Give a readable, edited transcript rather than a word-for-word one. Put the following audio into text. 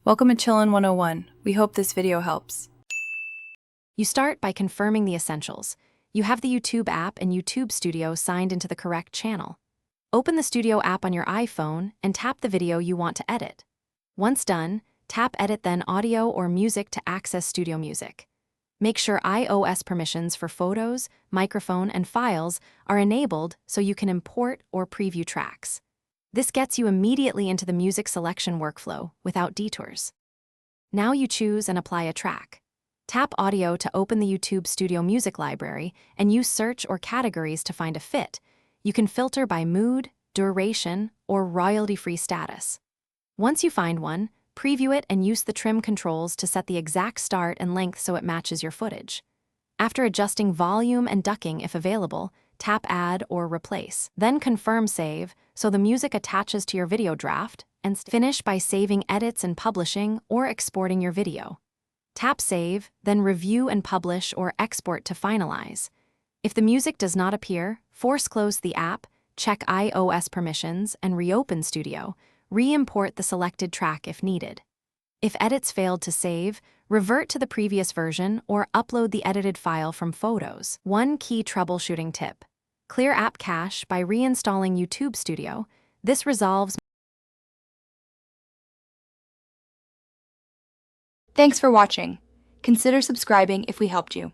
Welcome to Chillin' 101. We hope this video helps. You start by confirming the essentials. You have the YouTube app and YouTube Studio signed into the correct channel. Open the Studio app on your iPhone and tap the video you want to edit. Once done, tap Edit then Audio or Music to access Studio Music. Make sure iOS permissions for photos, microphone, and files are enabled so you can import or preview tracks. This gets you immediately into the music selection workflow without detours. Now you choose and apply a track. Tap Audio to open the YouTube Studio Music library and use search or categories to find a fit. You can filter by mood, duration, or royalty-free status. Once you find one, preview it and use the trim controls to set the exact start and length so it matches your footage. After adjusting volume and ducking if available, tap Add or Replace. Then confirm Save so the music attaches to your video draft, and finish by saving edits and publishing or exporting your video. Tap Save, then Review and Publish or Export to finalize. If the music does not appear, force close the app, check iOS permissions, and reopen Studio. Re-import the selected track if needed. If edits failed to save, revert to the previous version or upload the edited file from Photos. One key troubleshooting tip: clear app cache by reinstalling YouTube Studio. This resolves. Thanks for watching. Consider subscribing if we helped you.